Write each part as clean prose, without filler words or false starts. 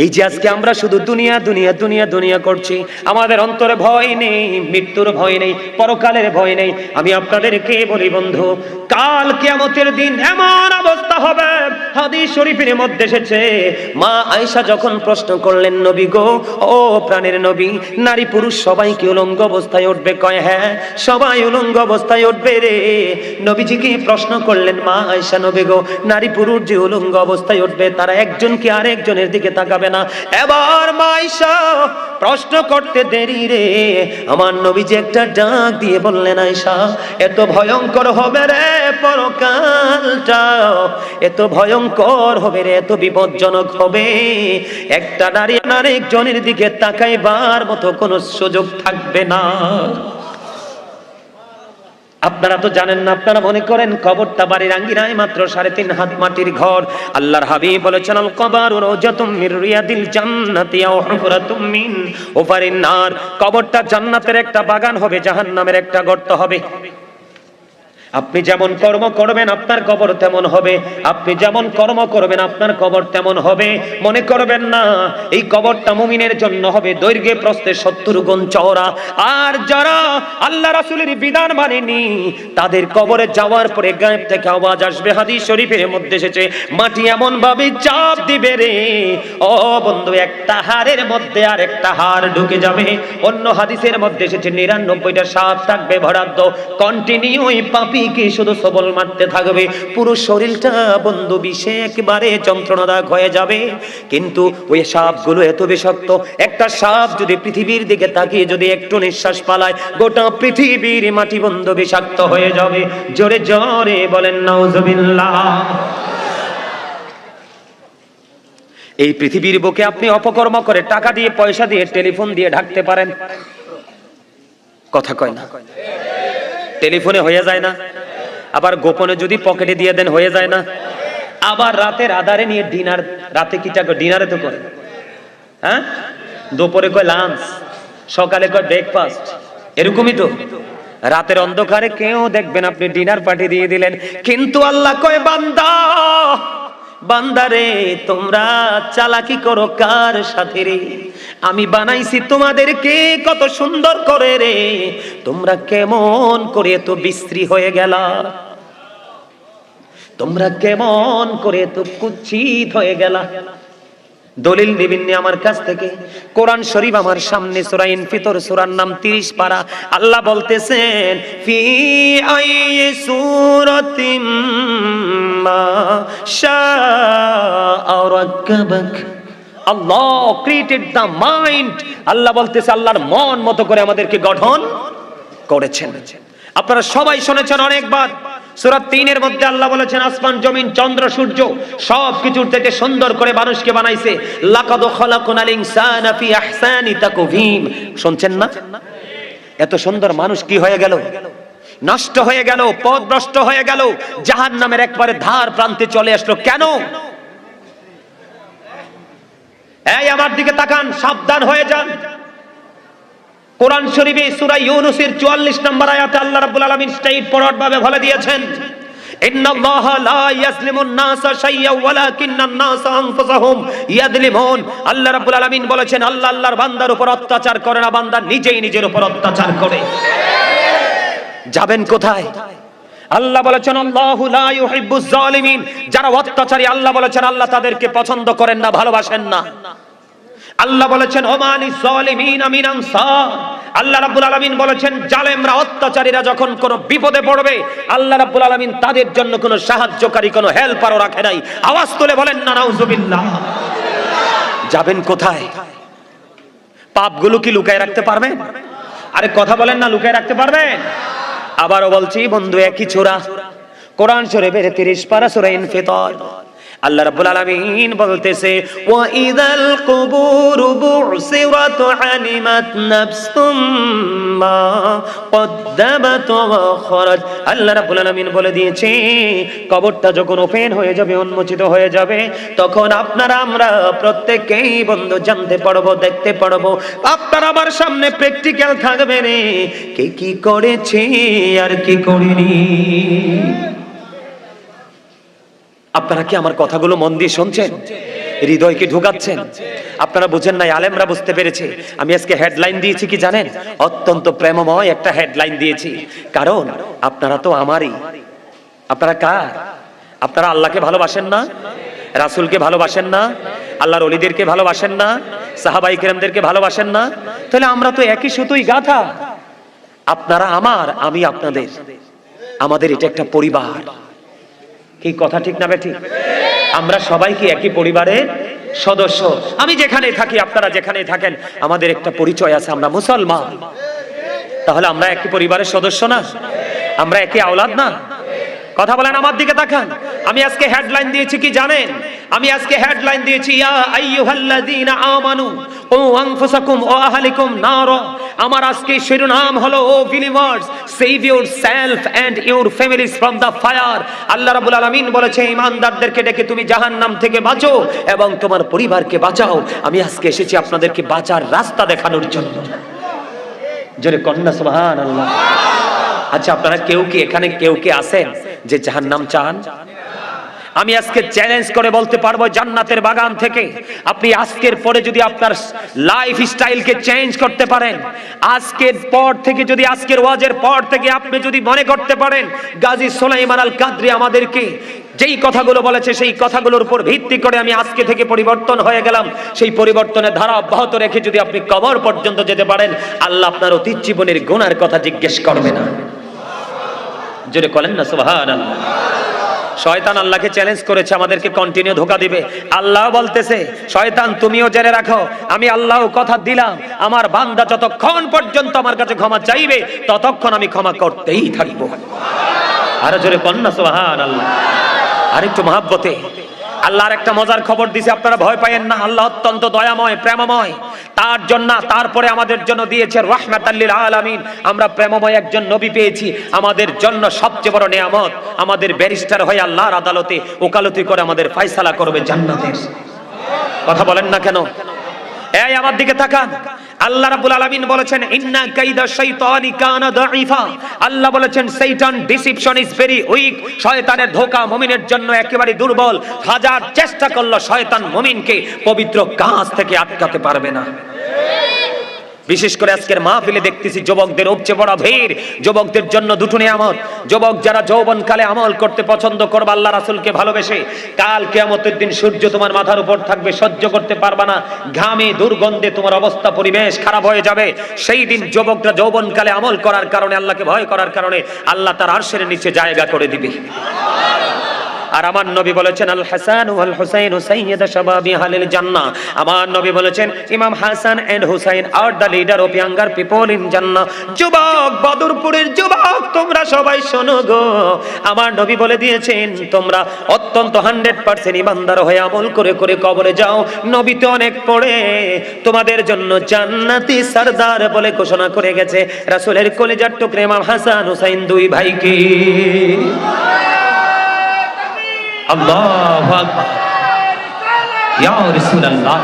এই যে আজকে আমরা শুধু দুনিয়া দুনিয়া দুনিয়া দুনিয়া করছি, আমাদের অন্তরে ভয় নেই, মৃত্যুর ভয় নেই, পরকালের ভয় নেই। আমি আপনাদেরকে বলি বন্ধু, কাল কিয়ামতের দিন এমন অবস্থা হবে, হাদিস শরীফের মধ্যে এসেছে, মা আয়েশা যখন প্রশ্ন করলেন, নবী গো, ও প্রাণের নবী, নারী পুরুষ সবাই কি উলঙ্গ অবস্থায় উঠবে? কয় হ্যাঁ, সবাই উলঙ্গ অবস্থায় উঠবে রে। নবীজিকে প্রশ্ন করলেন মা আয়েশা, নবী গো, নারী পুরুষ যে উলঙ্গ অবস্থায় উঠবে, তারা একজন কি আরেকজনের দিকে তাকাবে না? এবার মা আয়েশা প্রশ্ন করতে দেরি রে, আমার নবীজি একটা ডাক দিয়ে বললেন, আয়েশা, এত ভয়ঙ্কর হবে রে পরকালটা, এত ভয়ঙ্কর হবে রে, এত বিপজ্জনক হবে, একটা নারী আরেকজনের দিকে তাকাইবার মতো কোনো সুযোগ থাকবে না। আপনারা তো জানেন না, আপনারা মনে করেন কবরটা বাড়ির আঙ্গিনায় মাত্র 3.5 হাত মাটির ঘর। আল্লাহর হাবিব বলেছেন, আল কবরু রাওজাতুম মির রিয়াদিল জান্নাতি আও হুফরাতুম মিন হুফারিন নার, কবরটা জান্নাতের একটা বাগান হবে, জাহান্নামের একটা গর্ত হবে। আপনি যেমন কর্ম করবেন আপনার কবর তেমন হবে, আপনি যেমন কর্ম করবেন আপনার কবর তেমন হবে। মনে করবেন না এই কবরটা মুমিনের জন্য হবে দৈর্ঘ্যে প্রস্থে 70 গুণ চওড়া, আর যারা আল্লাহ রাসূলের বিধান মানেনি তাদের কবরে যাওয়ার পরে গায়েব থেকে আওয়াজ আসবে, হাদিস শরীফের মধ্যে এসেছে, মাটি এমন ভাবে চাপ দিবে রে ও বন্ধু, একটা হাড়ের মধ্যে আর একটা হাড় ঢুকে যাবে। অন্য হাদিসের মধ্যে এসেছে 99টা সাপ থাকবে বরাদ্দ, কন্টিনিউই পাপি কি শুধু সবল মারতে থাকবে, পুরো শরীরটা বন্ধু বিষে একেবারে যন্ত্রণাদায়ক হয়ে যাবে। কিন্তু ওই সাপগুলো এত বিষাক্ত, একটা সাপ যদি পৃথিবীর দিকে তাকিয়ে যদি একটু নিঃশ্বাস পালায়, গোটা পৃথিবীর মাটি বন্ধু বিষাক্ত হয়ে যাবে। জোরে জোরে বলেন নাউজুবিল্লাহ। এই পৃথিবীর বুকে আপনি অপকর্ম করে টাকা দিয়ে, পয়সা দিয়ে, টেলিফোন দিয়ে ঢাকতে পারেন, কথা কয় না? টেলিফোনে হয়ে যায় না? আবার গোপনে যদি পকেটে দিয়ে দেন হয়ে যায় না? আবার রাতের আধারে নিয়ে ডিনার, রাতে কিটা ডিনারে তো করে, হ্যাঁ, দুপুরে কয় লাঞ্চ, সকালে কয় ব্রেকফাস্ট, এরকমই তো। রাতের অন্ধকারে কেউ দেখবেন আপনি ডিনার পার্টি দিয়ে দিলেন, কিন্তু আল্লাহ কয়, বান্দা বান্দারে তোমরা চালাকি করো কার সাথে রে? আমি বানাইছি তোমাদেরকে কত সুন্দর করে রে, তোমরা কেমন করে এত বিশ্রী হয়ে গেলা, তোমরা কেমন করে এত কুৎসিত হয়ে গেলা। দলিল নিবিন্নি আমার কাছ থেকে, কোরআন শরীফ আমার সামনে, সূরা ইনফিতর সূরার নাম 30 পারা, আল্লাহ বলতেছেন, ফি আইয়ি সূরাতিম মা শাআ রাক্কাবাক। আল্লাহ ক্রিয়েটেড দ্য মাইন্ড, আল্লাহ বলতেছে আল্লাহর মন মতো করে আমাদেরকে গঠন করেছেন। আপনারা সবাই শুনেছেন অনেকবার, সূরা 3 এর মধ্যে আল্লাহ বলেছেন, আসমান জমিন চন্দ্র সূর্য সবকিছুর থেকে সুন্দর করে মানুষকে বানাইছে, লাকাদ খালাকনাল ইনসানা ফি আহসানি তাকওয়িম। শুনছেন না? এত সুন্দর মানুষ কি হয়ে গেল? নষ্ট হয়ে গেল, পথভ্রষ্ট হয়ে গেল, জাহান্নামের একবারে ধার প্রান্তে চলে আসলো। কেন? এই আমার দিকে তাকান, সাবধান হয়ে যান। কোরআন শরীফে সূরা ইউনূসের 44 নম্বর আয়াতে আল্লাহ রাব্বুল আলামিন স্ট্রেইট ফরওয়ার্ড ভাবে বলে দিয়েছেন, ইন্নাল্লাহা লা ইয়াজলিমুন নাসা শাইয়্যা ওয়ালাকিন্নান নাসা আনফুসাহুম ইয়াজলিমুন। আল্লাহ রাব্বুল আলামিন বলেছেন, আল্লাহ আল্লাহর বান্দার উপর অত্যাচার করে না, বান্দা নিজেই নিজের উপর অত্যাচার করে। যাবেন কোথায়? আল্লাহ বলেছেন, আল্লাহু লা ইউহিব্বুজ জালিমিন। যারা অত্যাচারী, আল্লাহ বলেছেন আল্লাহ তাদেরকে পছন্দ করেন না, ভালোবাসেন না। আল্লাহ বলেছেন, ওমানিজ জালিমিনা মিন আনসার। আল্লাহ রাব্বুল আলামিন বলেছেন, জালেমরা, অত্যাচারীরা যখন কোনো বিপদে পড়বে, আল্লাহ রাব্বুল আলামিন তাদের জন্য কোনো সাহায্যকারী, কোনো হেল্পারও রাখে নাই। আওয়াজ তুলে বলেন না নাউজুবিল্লাহ। যাবেন কোথায়? পাপগুলো কি লুকায় রাখতে পারবেন? আরে কথা বলেন না, লুকায় রাখতে পারবেন? আবারও বলছি বন্ধু, একই ছোরা, কোরআন শরীফের 30 পারা সূরা ইনফিতর, আল্লাহ রাব্বুল আলামিন বলতেছে, ওয়া ইযাল কুবুরু বু'সিরাত আলিমাত নাফসুম মা কদ্দামাত ওয়া খারাজ। আল্লাহ রাব্বুল আলামিন বলে দিয়েছে, কবরটা যখন ওপেন হয়ে যাবে, উন্মোচিত হয়ে যাবে, তখন আপনারা আমরা প্রত্যেককেই বন্ধু জানতে পারবো, দেখতে পারবো। আপনার আমার সামনে প্র্যাকটিক্যাল থাকবে রে, কে কি করেছে আর কি করেনি। আপনারা কি আমার কথাগুলো মন দিয়ে শুনছেন? হৃদয়কে ঢুকাচ্ছেন। আপনারা বুঝেন নাই, আলেমরা বুঝতে পেরেছে। আমি আজকে হেডলাইন দিয়েছি কি জানেন? অত্যন্ত প্রেমময় একটা হেডলাইন দিয়েছি, কারণ আপনারা তো আমারই। আপনারা কার? আপনারা আল্লাহকে ভালোবাসেন না? রাসূলকে ভালোবাসেন না? আল্লাহর ওলিদেরকে ভালোবাসেন না? সাহাবাই কেরামদেরকে ভালোবাসেন না? তাহলে আমরা তো একই সুতোই গাঁথা। আপনারা আমার, আমি আপনাদের। আমাদের এটা একটা পরিবার। কি কথা ঠিক না বেঠিক? আমরা সবাই কি একই পরিবারের সদস্য? আমি যেখানে থাকি, আপনারা যেখানে থাকেন, আমাদের একটা পরিচয় আছে, আমরা মুসলমান। তাহলে আমরা একই পরিবারের সদস্য না? আমরা একই আওলাদ না? কথা বলেন, আমার দিকে তাকান। আমি আজকে হেডলাইন দিয়েছি কি জানেন? আমি আজকে হেডলাইন দিয়েছি ইয়া আইয়ুহাল্লাযীনা আমানু ও আনফুসাকুম ও আহলিকুম নার। আমার আজকে শিরোনাম হলো O believers, save yourself and your families from the fire. Allah রাব্বুল আলামিন বলেছে, ঈমানদারদেরকে ডেকে তুমি জাহান্নাম থেকে বাঁচো এবং তোমার পরিবারকে বাঁচাও। আমি আজকে এসেছি আপনাদেরকে বাঁচার রাস্তা দেখানোর জন্য। জোরে কন্যা সুবহানাল্লাহ। আচ্ছা, আপনারা কেউ কি এখানে কেউ কি আছেন যে জাহান্নাম চান? আমি আজকে চ্যালেঞ্জ করে বলতে পারবো, জান্নাতের বাগান থেকে আপনি আজকের পরে যদি আপনার লাইফ স্টাইলকে চেঞ্জ করতে পারেন, আজকের পর থেকে যদি, আজকের ওয়াজের পর থেকে আপনি যদি মনে করতে পারেন গাজী সুলাইমান আল কাদরি আমাদেরকে যেই কথাগুলো বলেছে, সেই কথাগুলোর উপর ভিত্তি করে আমি আজকে থেকে পরিবর্তন হয়ে গেলাম, সেই পরিবর্তনের ধারা অব্যাহত রেখে যদি আপনি কবর পর্যন্ত যেতে পারেন, আল্লাহ আপনার অতীত জীবনের গুনার কথা জিজ্ঞেস করবে না। জোরে বলেন না সুবহানাল্লাহ। শয়তান আল্লাহকে চ্যালেঞ্জ করেছে আমাদেরকে কন্টিনিউ ধোঁকা দিবে। আল্লাহ বলতেছে, শয়তান তুমিও জেনে রাখো, আমি আল্লাহ কথা দিলাম, আমার বান্দা যতক্ষণ পর্যন্ত আমার কাছে ক্ষমা চাইবে ততক্ষণ আমি ক্ষমা করতেই থাকবো। আরো জোরে কন্যা সুবহানাল্লাহ। আরেকটু মহাব্বতে আল্লাহর একটা মজার খবর দিছে, আপনারা ভয় পায়েন না। আল্লাহ অত্যন্ত দয়াময়, প্রেমময়। তার জন্য, তারপরে আমাদের জন্য দিয়েছে রাহমাতাল লিল আলামিন। আমরা প্রেমময় একজন নবী পেয়েছি। আমাদের জন্য সবচেয়ে বড় নিয়ামত, আমাদের ব্যারিস্টার হয়ে আল্লাহর আদালতে ওকালতি করে আমাদের ফয়সালা করবে জান্নাতের। কথা বলেন না কেন? এই আমার দিকে তাকান। আল্লাহ রাব্বুল আলামিন বলেছেন, ইন্না কাইদা শাইতানি কানা দাঈফা। আল্লাহ বলেছেন, শয়তান ডিসিপশন ইজ ভেরি উইক। শয়তানের ধোঁকা মুমিনের জন্য একেবারে দুর্বল। হাজার চেষ্টা করলো শয়তান মুমিনকে পবিত্র কাজ থেকে আটকাতে পারবে না। বিশেষ করে আজকের মাহফিলে দেখতেছি যুবকদের উপচে পড়া ভিড়। যুবকদের জন্য দুটো নিয়ামত। যুবক যারা যৌবনকালে আমল করতে পছন্দ করবে আল্লাহ রাসূলকে ভালোবেসে, কাল কিয়ামতের দিন সূর্য তোমার মাথার উপর থাকবে, সহ্য করতে পারবে না, ঘামে দুর্গন্ধে তোমার অবস্থা পরিবেশ খারাপ হয়ে যাবে। সেই দিন যুবকরা যৌবনকালে আমল করার কারণে, আল্লাহকে ভয় করার কারণে আল্লাহ তার আরশের নিচে জায়গা করে দিবে। আর আমার নবী বলেছেন, আল হাসান ওয়াল হুসাইন সাইয়্যিদা শাবাবি আহলিল জান্নাহ। আমার নবী বলেছেন, Imam Hasan and Hussain are the leader of younger people in জান্নাহ। যুবক, বদরপুরের যুবক, তোমরা সবাই শোনো গো। আমার নবী বলে দিয়েছেন, তোমরা অত্যন্ত 100% ইমানদার হয়ে আমল করে করে কবরে যাও। নবী তো অনেক পড়ে তোমাদের জন্য জান্নাতি সরদার বলে ঘোষণা করে গেছে। রাসূলের কলিজার টুকরা ইমাম হাসান হুসাইন দুই ভাইকে। আল্লাহু আকবার, ইয়া রাসূলুল্লাহ,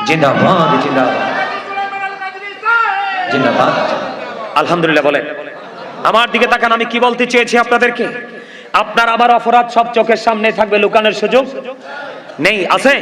জিন্দাবাদ জিন্দাবাদ জিন্দাবাদ। আলহামদুলিল্লাহ বলেন। আমার দিকে তাকান, আমি কি বলতে চেয়েছি আপনাদেরকে? আপনার আমার অপরাধ সব চোখের সামনে থাকবে, লুকানোর সুযোগ নেই। আছে?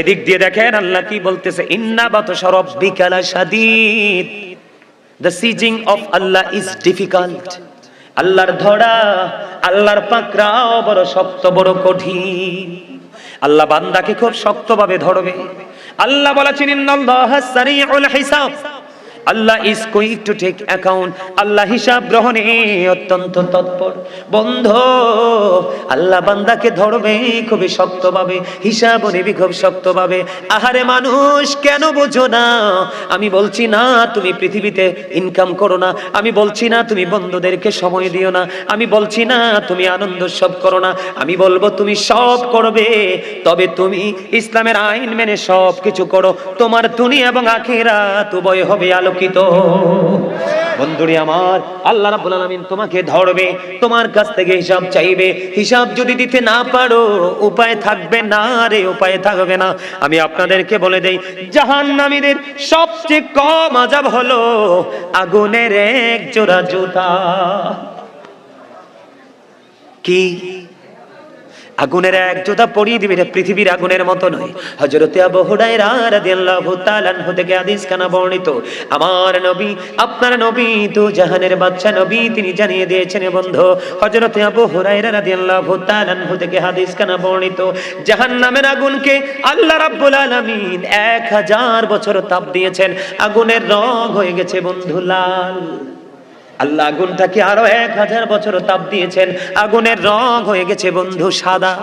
এদিক দিয়ে দেখেন আল্লাহ কি বলতেছে, ইন্না বাতশা রাব্বিকা লাশাদীদ। The seizing of Allah is difficult. আল্লাহর ধরা, আল্লাহর পাকড়াও বড় শক্ত, বড় কঠিন। আল্লাহ বান্দাকে খুব শক্তভাবে ধরবে। আল্লাহ বলেছেন, ইন্নাল্লাহা সারিউল হিসাব। Allah is quick to take account. Allah হিসাব গ্রহণে অত্যন্ত তৎপর। বন্ধু, আল্লাহ বান্দাকে ধরবে খুবই শক্তভাবে, হিসাবও নেবে খুব শক্তভাবে। আহারে মানুষ, কেন বোঝো না? আমি বলছি না তুমি পৃথিবীতে ইনকাম করো না, আমি বলছি না তুমি বন্ধুদেরকে সময় দিও না, আমি বলছি না তুমি আনন্দ সব করো না, আমি বলবো তুমি সব করবে, তবে তুমি ইসলামের আইন মেনে সব কিছু করো। তোমার দুনিয়া এবং আখিরাত উভয় হবে আলোকিত। বন্ধুরে আমার, আল্লাহ রাব্বুল আলামিন তোমাকে ধরবে, তোমার কাছ থেকে হিসাব চাইবে। হিসাব যদি দিতে না পারো, উপায় থাকবে না রে, উপায় থাকবে না। আমি আপনাদেরকে বলে দেই, জাহান্নামীদের সবচেয়ে কম আযাব হলো আগুনের এক জোড়া জুতা। কি? আগুনের এক জোতা পরিয়ে দিবে, এটা পৃথিবীর আগুনের মতো নয়। হযরতে আবু হুরায়রা রাদিয়াল্লাহু তাআলা আনহু থেকে হাদিস কানা বর্ণিত, আমার নবী, আপনার নবী তো জাহানের বাদশা নবী, তিনি জানিয়ে দিয়েছেন বন্ধু। হযরতে আবু হুরায়রা রাদিয়াল্লাহু তাআলা আনহু থেকে হাদিস কানা বর্ণিত, জাহান্নামের আগুনকে আল্লাহ রাব্বুল আলামিন 1000 বছর তাপ দিয়েছেন, আগুনের রং হয়ে গেছে বন্ধু লাল। আল্লাহ আগুনটাকে আরো 1000 বছর তাপ দিয়েছেন, আগুনের রং হয়ে গেছে বন্ধু সাদা।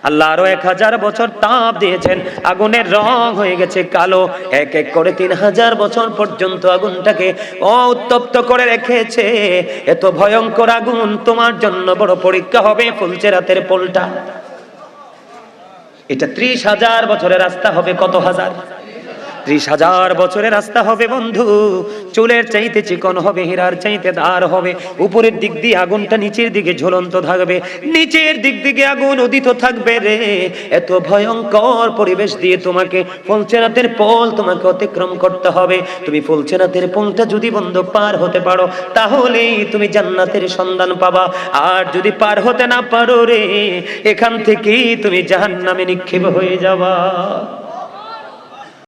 আল্লাহ আরো 1000 বছর তাপ দিয়েছেন, আগুনের রং হয়ে গেছে কালো। এক এক করে 3000 বছর পর্যন্ত আগুনটাকে উত্তপ্ত করে রেখেছে। এত ভয়ঙ্কর আগুন, তোমার জন্য বড় পরীক্ষা হবে ফুলচেরাতের পোলটা। এটা 30,000 বছরের রাস্তা হবে, কত হাজার? 30,000 বছরের রাস্তা হবে বন্ধু। চুলের চাইতে চিকন হবে, হীরার চাইতে দার হবে। উপরের দিক দিয়ে আগুনটা নিচের দিকে ঝুলন্ত থাকবে, নিচের দিক দিকে আগুন উদিত থাকবে রে। এত ভয়ঙ্কর পরিবেশ দিয়ে তোমাকে ফুলচেরাতের পোল তোমাকে অতিক্রম করতে হবে। তুমি ফুলচেরাতের পোলটা যদি বন্ধু পার হতে পারো, তাহলেই তুমি জান্নাতের সন্ধান পাবা। আর যদি পার হতে না পারো রে, এখান থেকেই তুমি জাহান্নামে নিক্ষেপ হয়ে যাবা।